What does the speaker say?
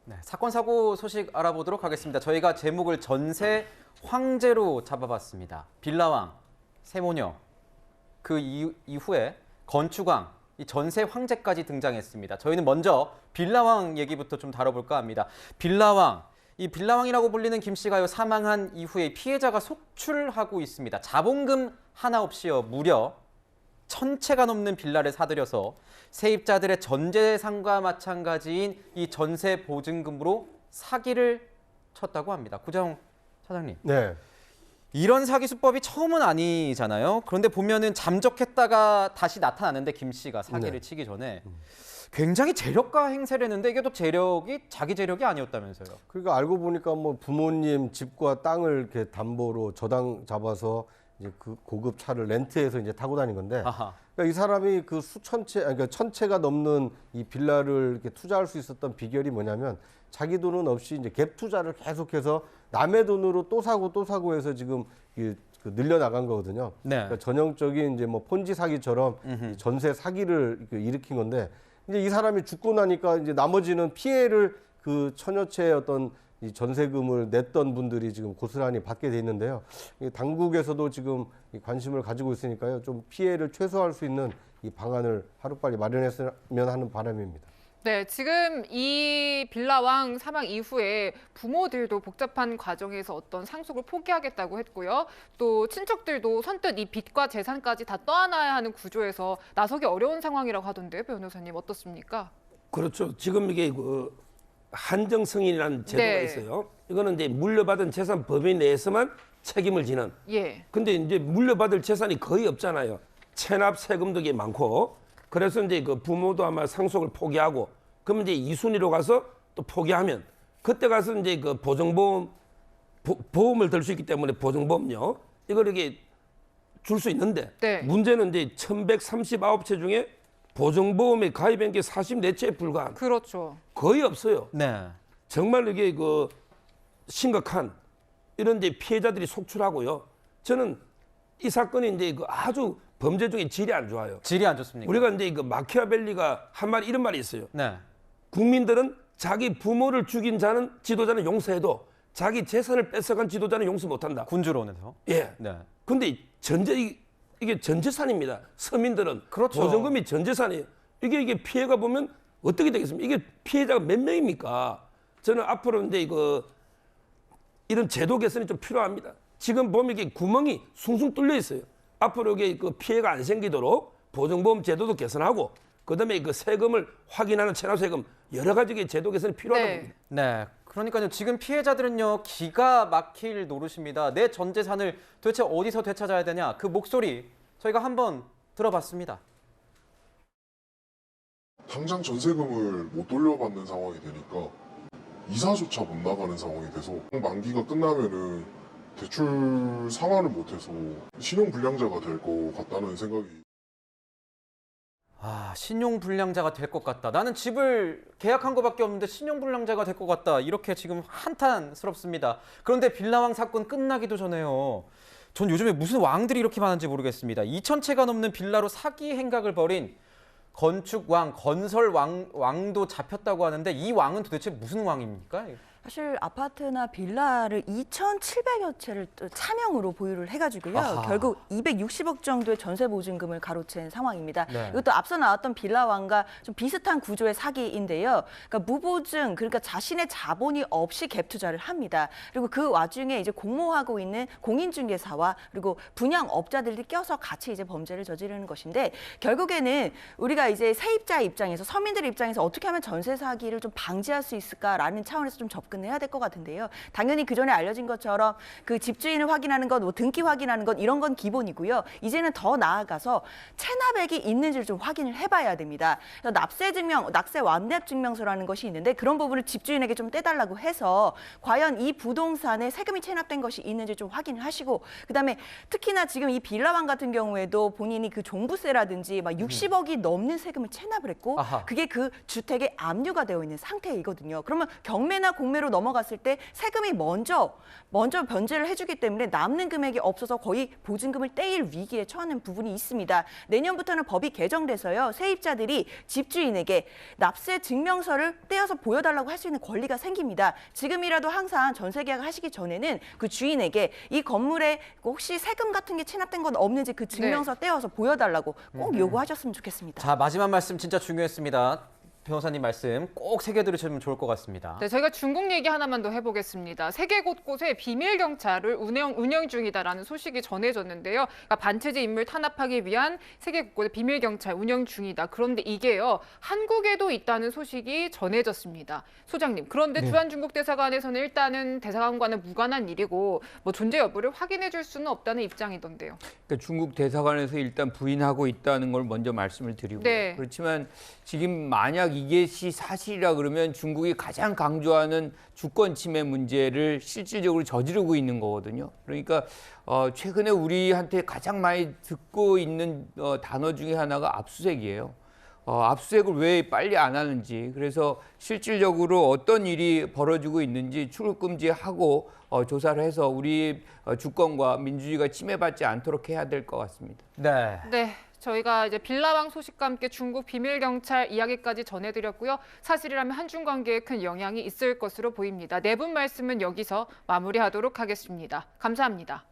네, 사건 사고 소식 알아보도록 하겠습니다. 저희가 제목을 전세 황제로 잡아봤습니다. 빌라왕, 세모녀, 그 이후에 건축왕, 이 전세 황제까지 등장했습니다. 저희는 먼저 빌라왕 얘기부터 좀 다뤄볼까 합니다. 빌라왕, 이 빌라왕이라고 불리는 김 씨가요, 사망한 이후에 피해자가 속출하고 있습니다. 자본금 하나 없이요, 무려 1,000채가 넘는 빌라를 사들여서 세입자들의 전 재산과 마찬가지인 이 전세 보증금으로 사기를 쳤다고 합니다. 구정 차장님. 네. 이런 사기 수법이 처음은 아니잖아요. 그런데 보면은 잠적했다가 다시 나타나는데 김 씨가 사기를 치기 전에 굉장히 재력가 행세를 했는데 이게 또 재력이 자기 재력이 아니었다면서요. 그러니까 알고 보니까 뭐 부모님 집과 땅을 이렇게 담보로 저당 잡아서 이제 그 고급 차를 렌트해서 이제 타고 다닌 건데, 아하. 그러니까 이 사람이 그 수천 채, 그러니까 1,000채가 넘는 이 빌라를 이렇게 투자할 수 있었던 비결이 뭐냐면 자기 돈은 없이 이제 갭 투자를 계속해서 남의 돈으로 또 사고 해서 지금 그 늘려 나간 거거든요. 네. 그러니까 전형적인 이제 뭐 폰지 사기처럼 이 전세 사기를 일으킨 건데, 이제 이 사람이 죽고 나니까 이제 나머지는 피해를 그 천여 채의 어떤 이 전세금을 냈던 분들이 지금 고스란히 받게 돼 있는데요. 이 당국에서도 지금 이 관심을 가지고 있으니까요. 좀 피해를 최소화할 수 있는 이 방안을 하루빨리 마련했으면 하는 바람입니다. 네, 지금 이 빌라왕 사망 이후에 부모들도 복잡한 과정에서 어떤 상속을 포기하겠다고 했고요. 또 친척들도 선뜻 이 빚과 재산까지 다 떠안아야 하는 구조에서 나서기 어려운 상황이라고 하던데요. 변호사님 어떻습니까? 그렇죠. 지금 이게 그 한정 승인이라는 제도가 네. 있어요. 이거는 이제 물려받은 재산 범위 내에서만 책임을 지는. 예. 근데 이제 물려받을 재산이 거의 없잖아요. 체납 세금도 이게 많고. 그래서 이제 그 부모도 아마 상속을 포기하고, 그러면 이제 이순위로 가서 또 포기하면 그때 가서 이제 그 보증보험 보험을 들 수 있기 때문에 보증보험료 이걸 이렇게 줄 수 있는데, 네. 문제는 이제 1,139채 중에 보증보험에 가입한 게 44채에 불과한. 그렇죠. 거의 없어요. 네. 정말 이게 그 심각한 이런 이제 피해자들이 속출하고요. 저는 이 사건이 이제 그 아주 범죄 중에 질이 안 좋아요. 질이 안 좋습니까? 우리가 이제 그 마키아벨리가 한 말 이런 말이 있어요. 네. 국민들은 자기 부모를 죽인 자는 지도자는 용서해도 자기 재산을 뺏어간 지도자는 용서 못한다. 군주론에서. 예. 네. 근데 이게 전 재산입니다. 서민들은 그렇죠. 보증금이 전 재산이에요. 이게 피해가 보면 어떻게 되겠습니까? 이게 피해자가 몇 명입니까? 저는 앞으로 이제 이런 제도 개선이 좀 필요합니다. 지금 보면 이게 구멍이 숭숭 뚫려 있어요. 앞으로 이게 그 피해가 안 생기도록 보증보험 제도도 개선하고, 그다음에 그 세금을 확인하는 체납세금 여러 가지 제도 개선이 필요하다고 네. 봅니다. 네. 그러니까요. 지금 피해자들은요, 기가 막힐 노릇입니다. 내 전 재산을 도대체 어디서 되찾아야 되냐? 그 목소리 저희가 한번 들어봤습니다. 당장 전세금을 못 돌려받는 상황이 되니까 이사조차 못 나가는 상황이 돼서 만기가 끝나면은 대출 상환을 못해서 신용불량자가 될 것 같다는 생각이. 아, 신용불량자가 될 것 같다. 나는 집을 계약한 것밖에 없는데 신용불량자가 될 것 같다. 이렇게 지금 한탄스럽습니다. 그런데 빌라왕 사건 끝나기도 전에요. 전 요즘에 무슨 왕들이 이렇게 많은지 모르겠습니다. 2,000채가 넘는 빌라로 사기 행각을 벌인 건축왕, 건설왕도 잡혔다고 하는데 이 왕은 도대체 무슨 왕입니까? 사실 아파트나 빌라를 2,700여 채를 또 차명으로 보유를 해가지고요. 아하. 결국 260억 정도의 전세 보증금을 가로챈 상황입니다. 네. 이것도 앞서 나왔던 빌라왕과 좀 비슷한 구조의 사기인데요. 그러니까 무보증, 그러니까 자신의 자본이 없이 갭 투자를 합니다. 그리고 그 와중에 이제 공모하고 있는 공인중개사와 그리고 분양업자들이 껴서 같이 이제 범죄를 저지르는 것인데, 결국에는 우리가 이제 세입자 입장에서, 서민들 입장에서 어떻게 하면 전세 사기를 좀 방지할 수 있을까라는 차원에서 좀 접근해야 될 것 같은데요. 당연히 그 전에 알려진 것처럼 그 집주인을 확인하는 것, 뭐 등기 확인하는 것, 이런 건 기본이고요. 이제는 더 나아가서 체납액이 있는지를 좀 확인을 해봐야 됩니다. 그래서 납세 완납 증명서라는 것이 있는데, 그런 부분을 집주인에게 좀 떼달라고 해서 과연 이 부동산에 세금이 체납된 것이 있는지 좀 확인을 하시고, 그다음에 특히나 지금 이 빌라왕 같은 경우에도 본인이 그 종부세라든지 막 60억이 넘는 세금을 체납을 했고, 아하. 그게 그 주택에 압류가 되어 있는 상태이거든요. 그러면 경매나 공매로 구매로 넘어갔을 때 세금이 먼저 변제를 해주기 때문에 남는 금액이 없어서 거의 보증금을 떼일 위기에 처하는 부분이 있습니다. 내년부터는 법이 개정돼서요. 세입자들이 집주인에게 납세 증명서를 떼어서 보여달라고 할 수 있는 권리가 생깁니다. 지금이라도 항상 전세 계약을 하시기 전에는 그 주인에게 이 건물에 혹시 세금 같은 게 체납된 건 없는지 그 증명서 떼어서 보여달라고 꼭 요구하셨으면 좋겠습니다. 자, 마지막 말씀 진짜 중요했습니다. 변호사님 말씀 꼭 새겨 들으시면 좋을 것 같습니다. 네, 저희가 중국 얘기 하나만 더 해보겠습니다. 세계 곳곳에 비밀 경찰을 운영 중이다라는 소식이 전해졌는데요. 그러니까 반체제 인물 탄압하기 위한 세계 곳곳에 비밀 경찰 운영 중이다. 그런데 이게요, 한국에도 있다는 소식이 전해졌습니다. 소장님, 그런데 주한중국 대사관에서는 일단은 대사관과는 무관한 일이고 뭐 존재 여부를 확인해줄 수는 없다는 입장이던데요. 그러니까 중국 대사관에서 일단 부인하고 있다는 걸 먼저 말씀을 드리고 네. 그렇지만 지금 만약 이것이 사실이라 그러면 중국이 가장 강조하는 주권 침해 문제를 실질적으로 저지르고 있는 거거든요. 그러니까 최근에 우리한테 가장 많이 듣고 있는 단어 중에 하나가 압수수색이에요. 압수수색을 왜 빨리 안 하는지, 그래서 실질적으로 어떤 일이 벌어지고 있는지 출국 금지하고 조사를 해서 우리 주권과 민주주의가 침해받지 않도록 해야 될 것 같습니다. 네. 네. 저희가 이제 빌라왕 소식과 함께 중국 비밀 경찰 이야기까지 전해드렸고요. 사실이라면 한중 관계에 큰 영향이 있을 것으로 보입니다. 네 분 말씀은 여기서 마무리하도록 하겠습니다. 감사합니다.